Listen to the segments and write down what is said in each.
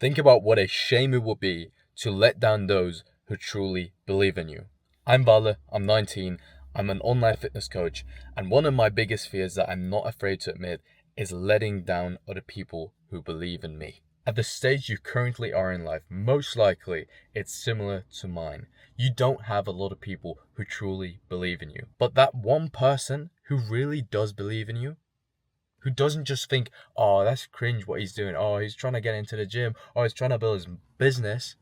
Think about what a shame it would be to let down those who truly believe in you. I'm Valle, I'm 19, I'm an online fitness coach, and one of my biggest fears that I'm not afraid to admit is letting down other people who believe in me. At the stage you currently are in life, most likely it's similar to mine. You don't have a lot of people who truly believe in you. But that one person who really does believe in you, who doesn't just think, oh, that's cringe what he's doing. Oh, he's trying to get into the gym. Oh, he's trying to build his business.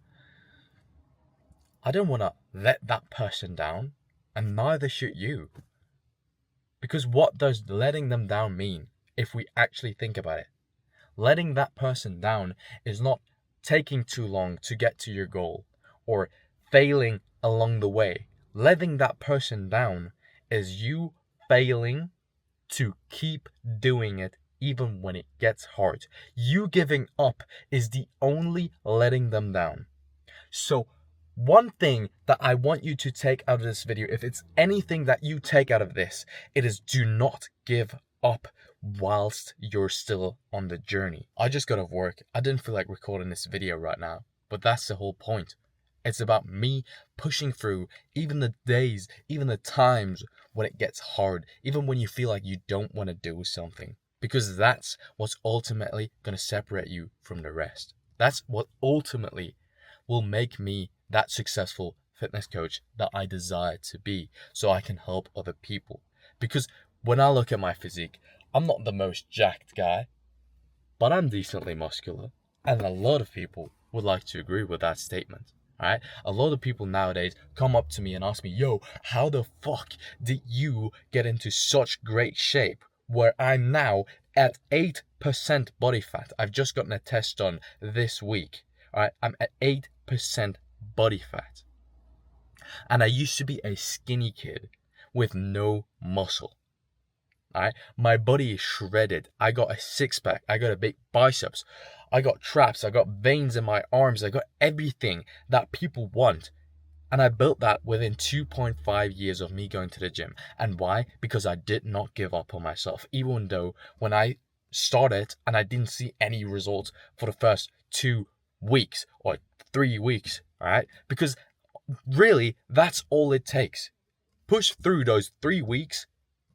I don't want to let that person down, and neither should you. Because what does letting them down mean if we actually think about it? Letting that person down is not taking too long to get to your goal or failing along the way. Letting that person down is you failing to keep doing it even when it gets hard. You giving up is the only letting them down. So one thing that I want you to take out of this video, if it's anything that you take out of this, it is do not give up whilst you're still on the journey. I just got off work. I didn't feel like recording this video right now, but that's the whole point. It's about me pushing through even the days, even the times when it gets hard, even when you feel like you don't want to do something. Because that's what's ultimately going to separate you from the rest. That's what ultimately will make me that successful fitness coach that I desire to be, so I can help other people. Because when I look at my physique, I'm not the most jacked guy, but I'm decently muscular. And a lot of people would like to agree with that statement. Alright? A lot of people nowadays come up to me and ask me, yo, how the fuck did you get into such great shape where I'm now at 8% body fat? I've just gotten a test done this week. Alright? I'm at 8% body fat. And I used to be a skinny kid with no muscle. Alright? My body is shredded. I got a six-pack. I got a big biceps. I got traps. I got veins in my arms. I got everything that people want. And I built that within 2.5 years of me going to the gym. And why? Because I did not give up on myself. Even though when I started and I didn't see any results for the first 2 weeks or 3 weeks. Alright? Because really, that's all it takes. Push through those 3 weeks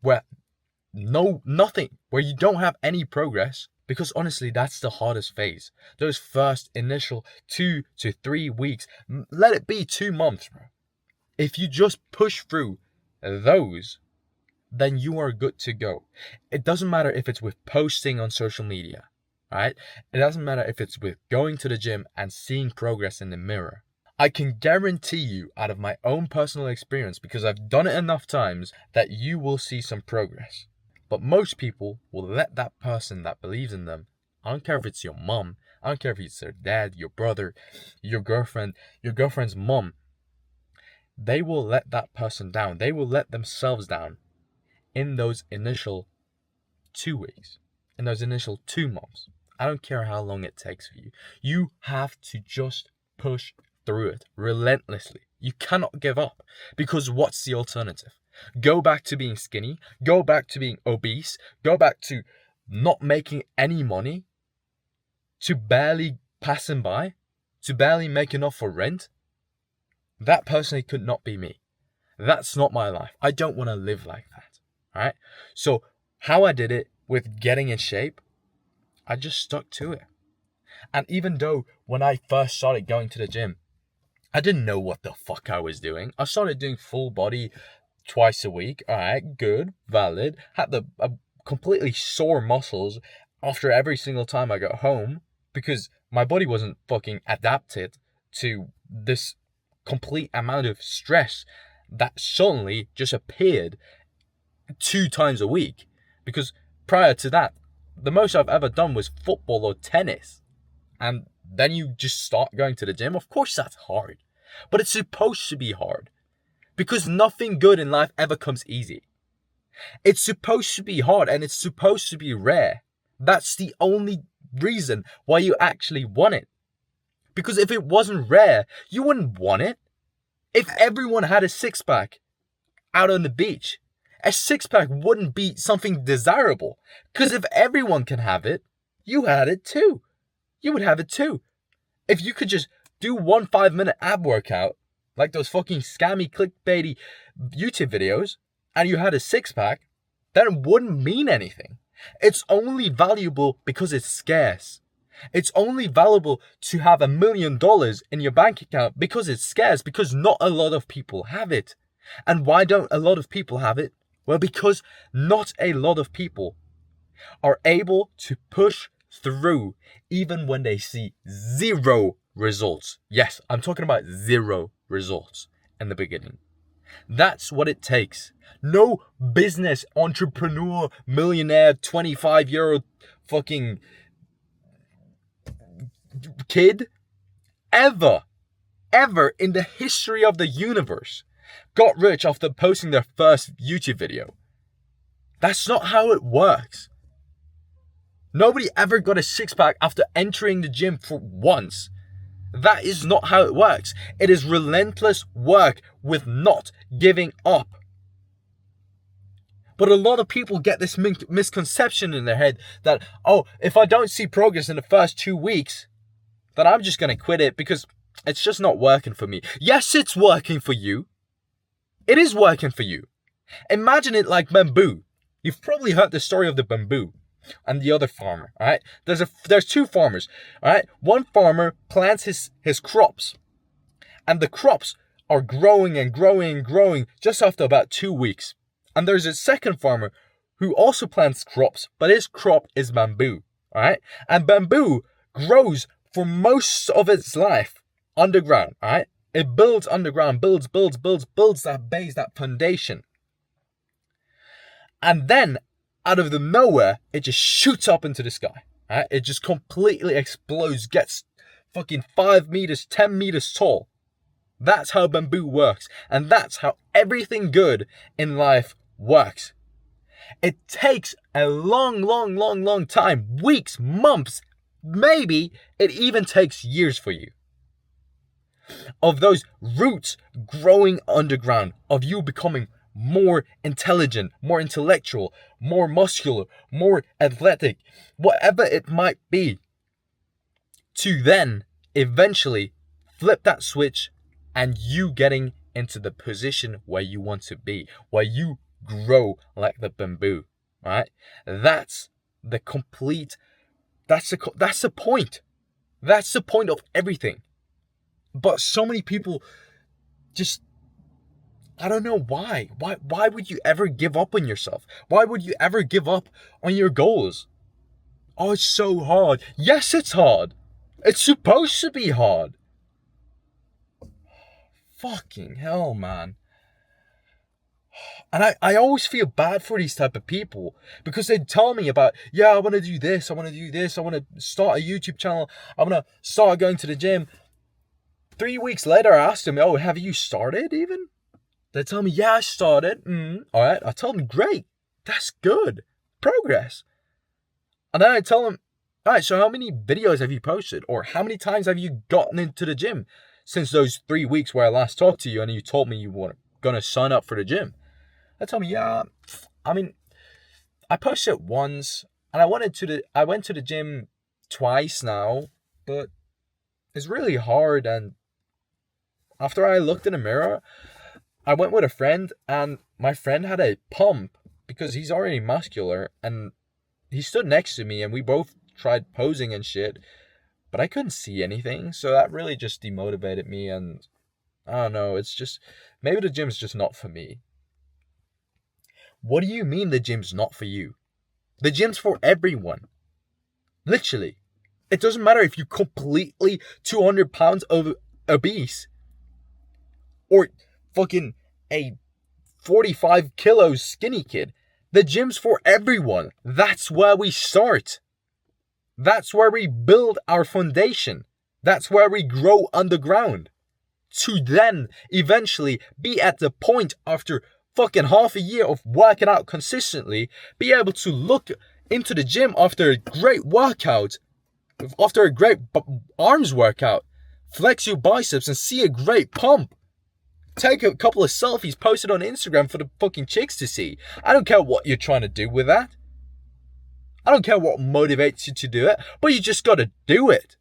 where nothing, where you don't have any progress, because honestly that's the hardest phase. Those first initial 2 to 3 weeks, let it be 2 months, bro. If you just push through those, then you are good to go. It doesn't matter if it's with posting on social media, right? It doesn't matter if it's with going to the gym and seeing progress in the mirror. I can guarantee you out of my own personal experience, because I've done it enough times, that you will see some progress. But most people will let that person that believes in them, I don't care if it's your mom, I don't care if it's their dad, your brother, your girlfriend's mom, they will let that person down. They will let themselves down in those initial 2 weeks, in those initial 2 months. I don't care how long it takes for you. You have to just push through it relentlessly. You cannot give up, because what's the alternative? Go back to being skinny, go back to being obese, go back to not making any money, to barely passing by, to barely make enough for rent? That personally could not be me. That's not my life. I don't want to live like that. Alright? So how I did it with getting in shape, I just stuck to it. And even though when I first started going to the gym, I didn't know what the fuck I was doing. I started doing full body twice a week. Alright, good, valid. Had the completely sore muscles after every single time I got home, because my body wasn't fucking adapted to this complete amount of stress that suddenly just appeared 2 times a week. Because prior to that, the most I've ever done was football or tennis. And then you just start going to the gym. Of course that's hard. But it's supposed to be hard. Because nothing good in life ever comes easy. It's supposed to be hard, and it's supposed to be rare. That's the only reason why you actually want it. Because if it wasn't rare, you wouldn't want it. If everyone had a six-pack out on the beach, a six-pack wouldn't be something desirable. Because if everyone can have it, you had it too. You would have it too. If you could just do one 5-minute ab workout, like those fucking scammy clickbaity YouTube videos, and you had a six-pack, then it wouldn't mean anything. It's only valuable because it's scarce. It's only valuable to have $1 million in your bank account because it's scarce, because not a lot of people have it. And why don't a lot of people have it? Well, because not a lot of people are able to push through even when they see zero results. Yes, I'm talking about zero results in the beginning. That's what it takes. No business entrepreneur, millionaire, 25-year-old fucking kid ever in the history of the universe got rich after posting their first YouTube video. That's not how it works. Nobody ever got a six-pack after entering the gym for once. That is not how it works. It is relentless work with not giving up. But a lot of people get this misconception in their head that, oh, if I don't see progress in the first 2 weeks, then I'm just going to quit it because it's just not working for me. Yes, it's working for you. It is working for you. Imagine it like bamboo. You've probably heard the story of the bamboo and the other farmer, all right? There's two farmers, all right? One farmer plants his crops, and the crops are growing and growing and growing just after about 2 weeks. And there's a second farmer who also plants crops, but his crop is bamboo, all right? And bamboo grows for most of its life underground, all right? It builds underground, builds that base, that foundation. And then, out of the nowhere, it just shoots up into the sky, all right? It just completely explodes, gets fucking 5 meters, 10 meters tall. That's how bamboo works. And that's how everything good in life works. It takes a long time, weeks, months, maybe it even takes years for you. Of those roots growing underground, of you becoming more intelligent, more intellectual, more muscular, more athletic, whatever it might be, to then eventually flip that switch and you getting into the position where you want to be, where you grow like the bamboo, right? That's the point. That's the point of everything. But so many people just, I don't know why. Why would you ever give up on yourself? Why would you ever give up on your goals? Oh, it's so hard. Yes, it's hard. It's supposed to be hard. Fucking hell, man. And I always feel bad for these type of people because they tell me about, yeah, I want to do this, I want to start a YouTube channel, I want to start going to the gym. 3 weeks later, I asked them, oh, have you started even? They tell me, yeah, I started. All right. I tell them, great. That's good. Progress. And then I tell them, all right, so how many videos have you posted? Or how many times have you gotten into the gym since those 3 weeks where I last talked to you and you told me you were going to sign up for the gym? They tell me, yeah, I posted once and I went to the gym twice now, but it's really hard. And after I looked in the mirror, I went with a friend and my friend had a pump because he's already muscular, and he stood next to me and we both tried posing and shit, but I couldn't see anything. So that really just demotivated me, and I don't know, it's just, maybe the gym's just not for me. What do you mean the gym's not for you? The gym's for everyone. Literally. It doesn't matter if you're completely 200 pounds obese or fucking a 45 kilos skinny kid. The gym's for everyone. That's where we start. That's where we build our foundation. That's where we grow underground. To then eventually be at the point after fucking half a year of working out consistently, be able to look into the gym after a great workout, after a great arms workout, flex your biceps and see a great pump. Take a couple of selfies, post it on Instagram for the fucking chicks to see. I don't care what you're trying to do with that. I don't care what motivates you to do it, but you just gotta do it.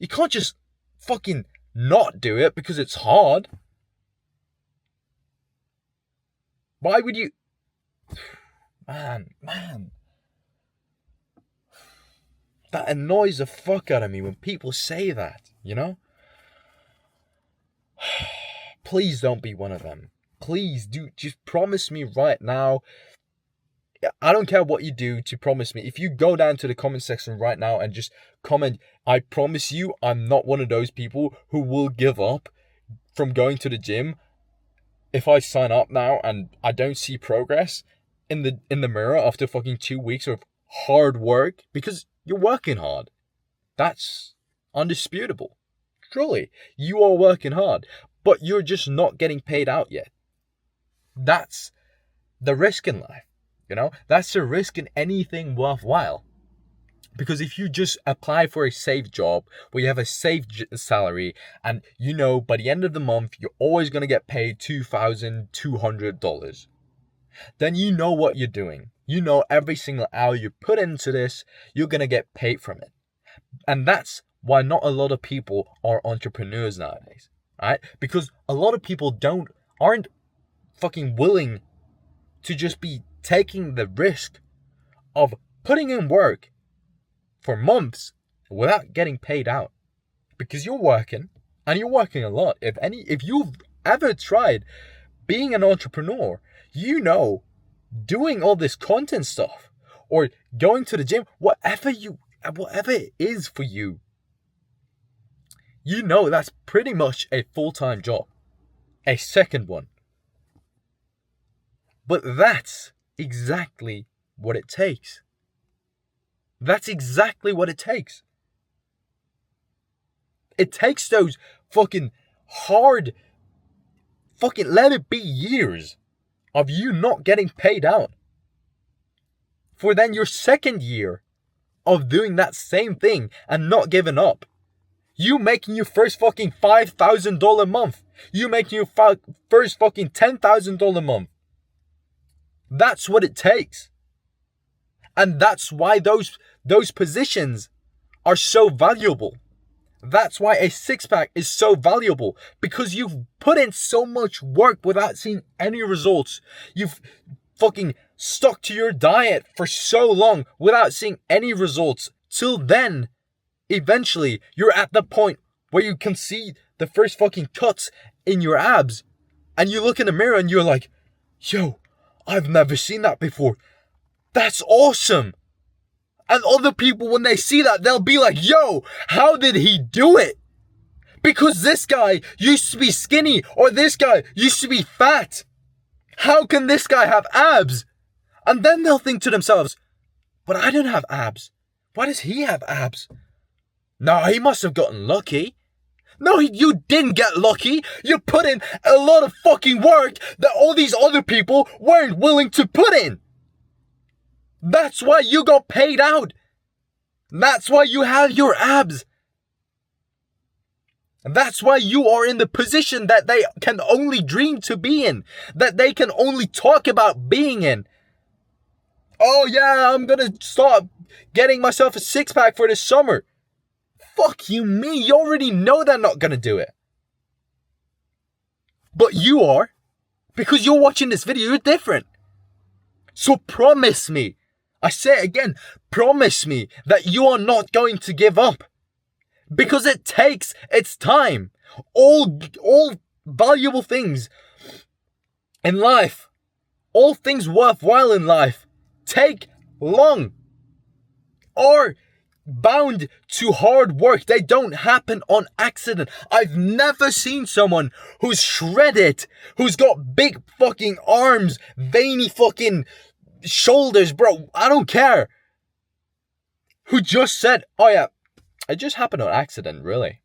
You can't just fucking not do it because it's hard. Why would you... Man. That annoys the fuck out of me when people say that, you know? Please don't be one of them. Please do. Just promise me right now. I don't care what you do to promise me. If you go down to the comment section right now and just comment, I promise you I'm not one of those people who will give up from going to the gym if I sign up now and I don't see progress in the mirror after fucking 2 weeks of hard work, because you're working hard. That's undisputable. Truly, you are working hard, but you're just not getting paid out yet. That's the risk in life, you know? That's the risk in anything worthwhile. Because if you just apply for a safe job where you have a safe salary and you know by the end of the month you're always going to get paid $2,200, then you know what you're doing. You know every single hour you put into this, you're going to get paid from it. And that's why not a lot of people are entrepreneurs nowadays, right? Because a lot of people aren't fucking willing to just be taking the risk of putting in work for months without getting paid out. Because you're working, and you're working a lot. If you've ever tried being an entrepreneur, you know, doing all this content stuff or going to the gym, whatever it is for you, you know that's pretty much a full-time job, a second one. But that's exactly what it takes. That's exactly what it takes. It takes those fucking hard, fucking let it be years of you not getting paid out. For then your second year of doing that same thing and not giving up. You making your first fucking $5,000 month. You making your first fucking $10,000 month. That's what it takes. And that's why those positions are so valuable. That's why a six-pack is so valuable. Because you've put in so much work without seeing any results. You've fucking stuck to your diet for so long without seeing any results. Till then, eventually, you're at the point where you can see the first fucking cuts in your abs. And you look in the mirror and you're like, yo, I've never seen that before. That's awesome. And other people, when they see that, they'll be like, yo, how did he do it? Because this guy used to be skinny, or this guy used to be fat. How can this guy have abs? And then they'll think to themselves, but I don't have abs. Why does he have abs? No, he must have gotten lucky. No, you didn't get lucky. You put in a lot of fucking work that all these other people weren't willing to put in. That's why you got paid out. That's why you have your abs. That's why you are in the position that they can only dream to be in. That they can only talk about being in. Oh yeah, I'm gonna start getting myself a six-pack for this summer. Fuck you, me. You already know they're not gonna do it. But you are. Because you're watching this video, you're different. So promise me. I say it again. Promise me that you are not going to give up. Because it takes its time. All valuable things in life, all things worthwhile in life, take long. Are bound to hard work. They don't happen on accident. I've never seen someone who's shredded, who's got big fucking arms, veiny fucking shoulders, bro. I don't care. Who just said, oh yeah, it just happened on accident, really.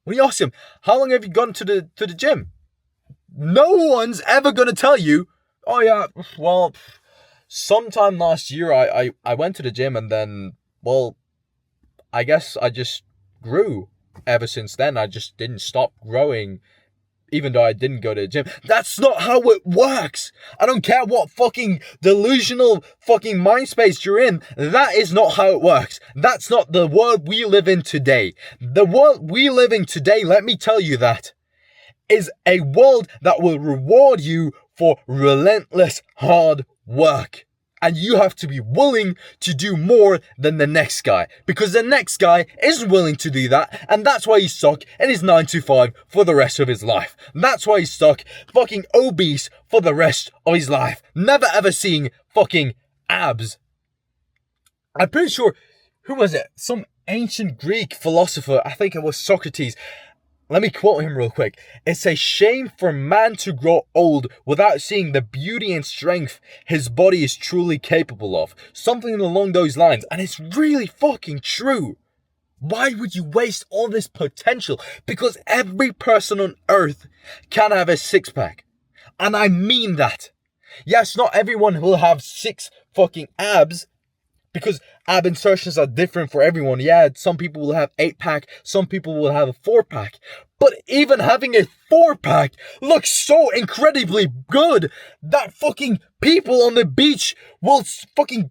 When you ask him, how long have you gone to the gym? No one's ever gonna tell you, oh yeah, well, sometime last year I went to the gym and then, well, I guess I just grew ever since then. I just didn't stop growing even though I didn't go to the gym. That's not how it works. I don't care what fucking delusional fucking mind space you're in. That is not how it works. That's not the world we live in today. The world we live in today, let me tell you that, is a world that will reward you for relentless hard work. And you have to be willing to do more than the next guy. Because the next guy isn't willing to do that. And that's why he's stuck in his 9 to 5 for the rest of his life. That's why he's stuck fucking obese for the rest of his life. Never ever seeing fucking abs. I'm pretty sure, who was it? Some ancient Greek philosopher. I think it was Socrates. Let me quote him real quick. It's a shame for man to grow old without seeing the beauty and strength his body is truly capable of. Something along those lines. And it's really fucking true. Why would you waste all this potential? Because every person on earth can have a six-pack. And I mean that. Yes, not everyone will have 6 fucking abs. Because ab insertions are different for everyone. Yeah, some people will have 8-pack. Some people will have a 4-pack. But even having a 4-pack looks so incredibly good that fucking people on the beach will fucking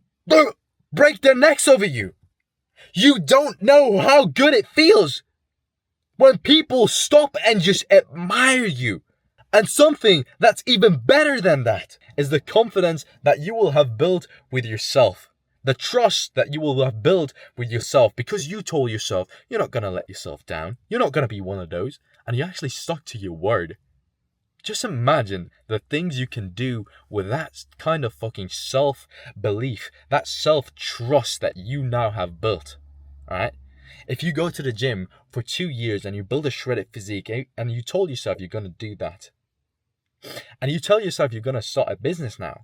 break their necks over you. You don't know how good it feels when people stop and just admire you. And something that's even better than that is the confidence that you will have built with yourself. The trust that you will have built with yourself because you told yourself you're not going to let yourself down. You're not going to be one of those. And you actually stuck to your word. Just imagine the things you can do with that kind of fucking self-belief, that self-trust that you now have built. Alright? If you go to the gym for 2 years and you build a shredded physique and you told yourself you're going to do that. And you tell yourself you're going to start a business now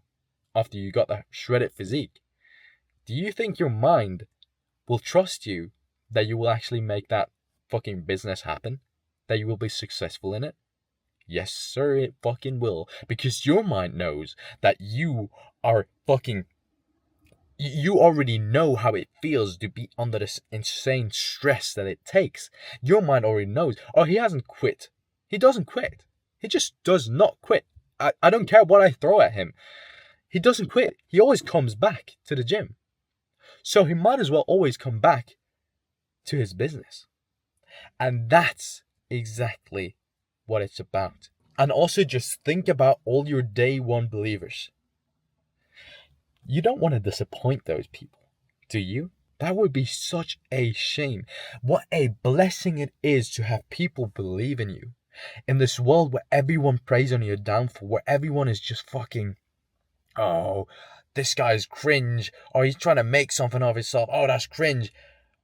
after you got that shredded physique. Do you think your mind will trust you that you will actually make that fucking business happen? That you will be successful in it? Yes, sir, it fucking will. Because your mind knows that you are fucking... You already know how it feels to be under this insane stress that it takes. Your mind already knows. Oh, he hasn't quit. He doesn't quit. He just does not quit. I don't care what I throw at him. He doesn't quit. He always comes back to the gym. So he might as well always come back to his business. And that's exactly what it's about. And also just think about all your day one believers. You don't want to disappoint those people, do you? That would be such a shame. What a blessing it is to have people believe in you. In this world where everyone preys on your downfall, where everyone is just fucking, oh, this guy's cringe, or he's trying to make something of himself. Oh, that's cringe.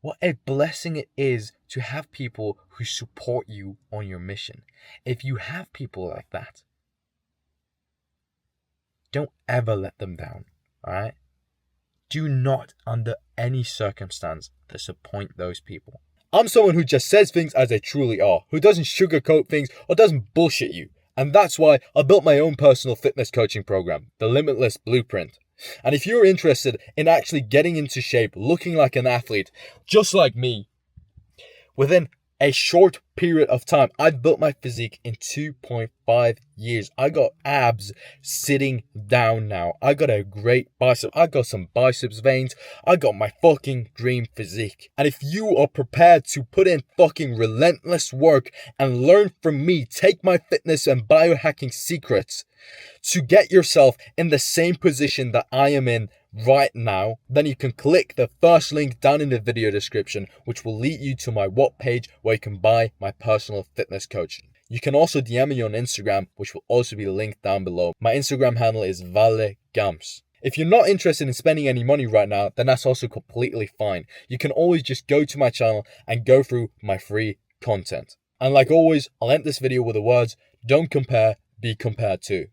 What a blessing it is to have people who support you on your mission. If you have people like that, don't ever let them down, alright? Do not, under any circumstance, disappoint those people. I'm someone who just says things as they truly are, who doesn't sugarcoat things or doesn't bullshit you. And that's why I built my own personal fitness coaching program, the Limitless Blueprint. And if you're interested in actually getting into shape, looking like an athlete, just like me, within a short period of time, I've built my physique in 2.5 years. I got abs sitting down now. I got a great bicep. I got some biceps veins. I got my fucking dream physique. And if you are prepared to put in fucking relentless work and learn from me, take my fitness and biohacking secrets to get yourself in the same position that I am in right now, then you can click the first link down in the video description, which will lead you to my what page where you can buy my personal fitness coaching. You can also DM me on Instagram, which will also be linked down below. My Instagram handle is Valle. If you're not interested in spending any money right now, then that's also completely fine. You can always just go to my channel and go through my free content. And like always, I'll end this video with the words, don't compare, be compared to.